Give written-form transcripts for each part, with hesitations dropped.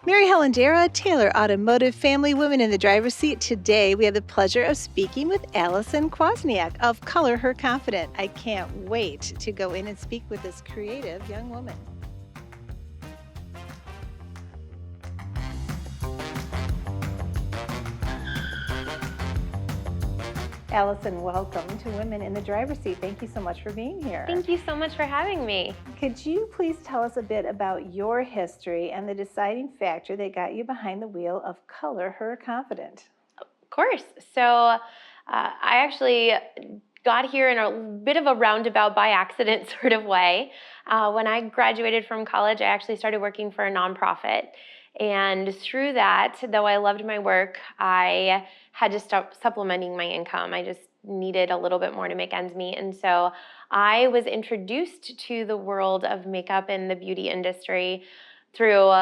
Mary Helen Dara, Taylor Automotive Family Women in the Driver's Seat. Today, we have the pleasure of speaking with Allison Kwasniak of Color Her Confident. I can't wait to go in and speak with this creative young woman. Allison, welcome to Women in the Driver's Seat. Thank you so much for being here. Thank you so much for having me. Could you please tell us a bit about your history and the deciding factor that got you behind the wheel of Color Her Confident? Of course. So I actually got here in a bit of a roundabout by accident sort of way. When I graduated from college, I actually started working for a nonprofit. And through that, though I loved my work, I had to stop supplementing my income. I just needed a little bit more to make ends meet. And so I was introduced to the world of makeup and the beauty industry through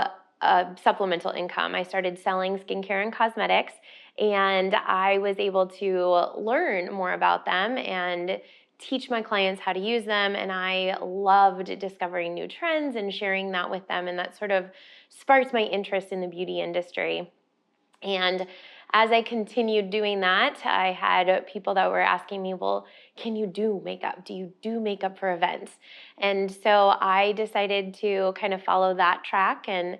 supplemental income. I started selling skincare and cosmetics, and I was able to learn more about them and teach my clients how to use them. And I loved discovering new trends and sharing that with them. And that sort of sparked my interest in the beauty industry. And as I continued doing that, I had people that were asking me, well, can you do makeup? Do you do makeup for events? And so I decided to kind of follow that track and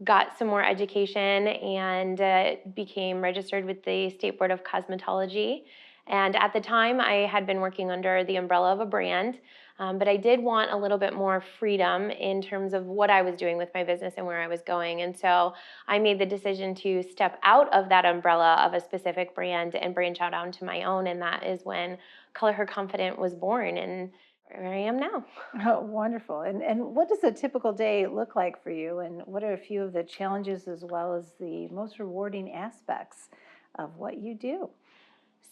got some more education and became registered with the State Board of Cosmetology. And at the time, I had been working under the umbrella of a brand, but I did want a little bit more freedom in terms of what I was doing with my business and where I was going. And so I made the decision to step out of that umbrella of a specific brand and branch out onto my own. And that is when Color Her Confident was born, and where I am now. Oh, wonderful. And what does a typical day look like for you? And what are a few of the challenges as well as the most rewarding aspects of what you do?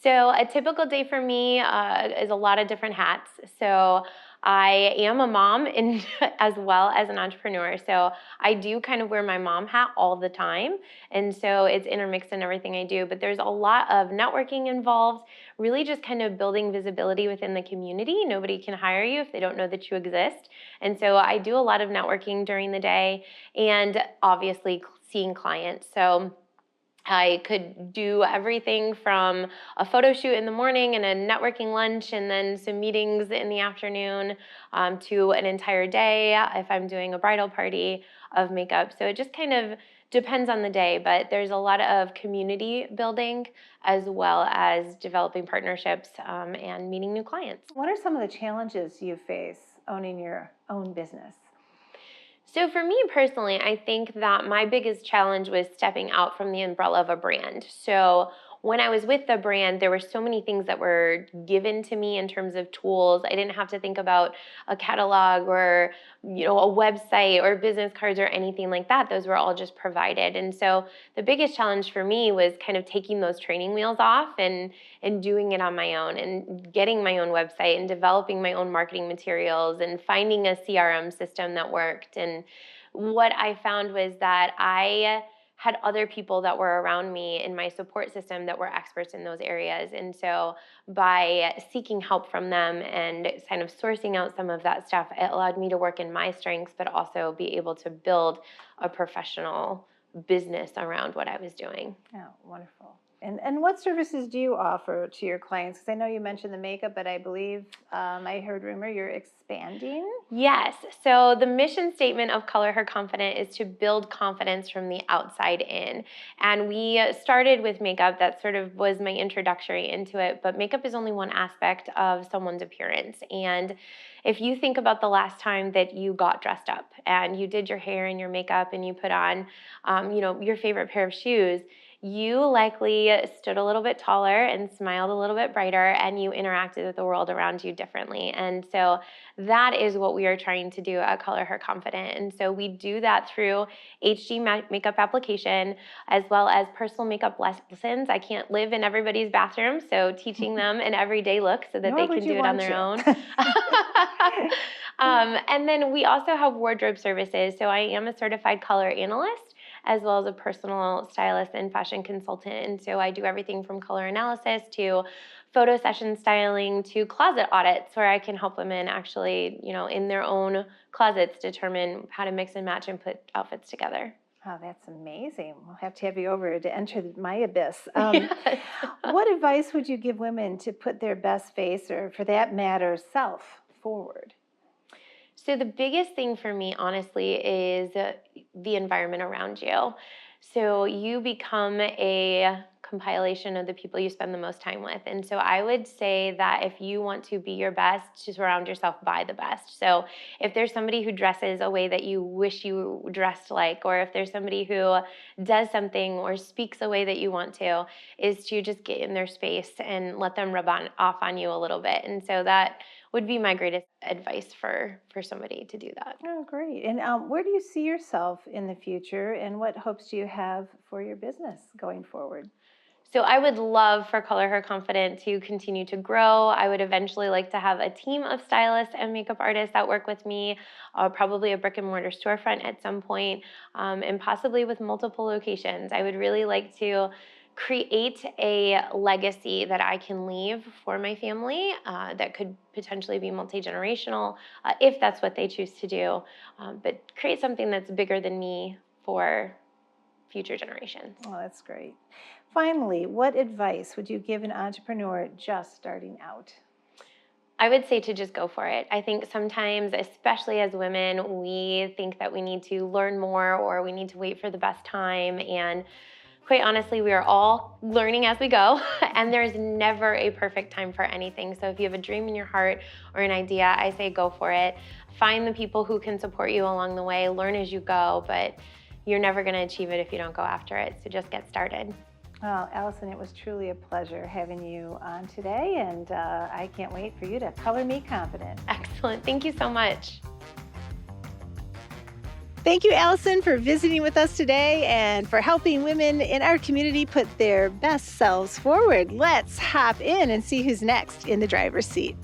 So a typical day for me is a lot of different hats. So I am a mom and as well as an entrepreneur. So I do kind of wear my mom hat all the time. And so it's intermixed in everything I do. But there's a lot of networking involved, really just kind of building visibility within the community. Nobody can hire you if they don't know that you exist. And so I do a lot of networking during the day and obviously seeing clients. So I could do everything from a photo shoot in the morning and a networking lunch and then some meetings in the afternoon to an entire day if I'm doing a bridal party of makeup. So it just kind of depends on the day, but there's a lot of community building as well as developing partnerships and meeting new clients. What are some of the challenges you face owning your own business? So for me personally, I think that my biggest challenge was stepping out from the umbrella of a brand. So when I was with the brand, there were so many things that were given to me in terms of tools. I didn't have to think about a catalog or, a website or business cards or anything like that. Those were all just provided. And so the biggest challenge for me was kind of taking those training wheels off and doing it on my own and getting my own website and developing my own marketing materials and finding a CRM system that worked. And what I found was that I had other people that were around me in my support system that were experts in those areas. And so by seeking help from them and kind of sourcing out some of that stuff, it allowed me to work in my strengths, but also be able to build a professional business around what I was doing. Oh, wonderful. And what services do you offer to your clients? Because I know you mentioned the makeup, but I believe I heard rumor you're expanding. Yes. So the mission statement of Color Her Confident is to build confidence from the outside in. And we started with makeup. That sort of was my introductory into it. But makeup is only one aspect of someone's appearance. And if you think about the last time that you got dressed up and you did your hair and your makeup and you put on, your favorite pair of shoes, you likely stood a little bit taller and smiled a little bit brighter, and you interacted with the world around you differently. And so that is what we are trying to do at Color Her Confident. And so we do that through HD makeup application as well as personal makeup lessons. I can't live in everybody's bathroom, so teaching them an everyday look so that they can do it on their own. And then we also have wardrobe services. So I am a certified color analyst as well as a personal stylist and fashion consultant. And so I do everything from color analysis to photo session styling to closet audits where I can help women actually, in their own closets determine how to mix and match and put outfits together. Oh, that's amazing. We'll have to have you over to enter my abyss. Yes. What advice would you give women to put their best face, or for that matter, self, forward? So the biggest thing for me, honestly, is the environment around you. So you become a compilation of the people you spend the most time with. And so I would say that if you want to be your best, to surround yourself by the best. So if there's somebody who dresses a way that you wish you dressed like, or if there's somebody who does something or speaks a way that you want to, is to just get in their space and let them off on you a little bit. And so that would be my greatest advice for somebody to do that. Oh, great. And where do you see yourself in the future, and what hopes do you have for your business going forward? So I would love for Color Her Confident to continue to grow. I would eventually like to have a team of stylists and makeup artists that work with me, probably a brick and mortar storefront at some point, and possibly with multiple locations. I would really like to create a legacy that I can leave for my family that could potentially be multi-generational if that's what they choose to do, but create something that's bigger than me for future generations. Oh, that's great. Finally, what advice would you give an entrepreneur just starting out? I would say to just go for it. I think sometimes, especially as women, we think that we need to learn more or we need to wait for the best time. And quite honestly, we are all learning as we go, and there's never a perfect time for anything. So if you have a dream in your heart or an idea, I say go for it. Find the people who can support you along the way, learn as you go, but you're never going to achieve it if you don't go after it. So just get started. Well, Allison, it was truly a pleasure having you on today, and I can't wait for you to color me confident. Excellent. Thank you so much. Thank you, Allison, for visiting with us today and for helping women in our community put their best selves forward. Let's hop in and see who's next in the driver's seat.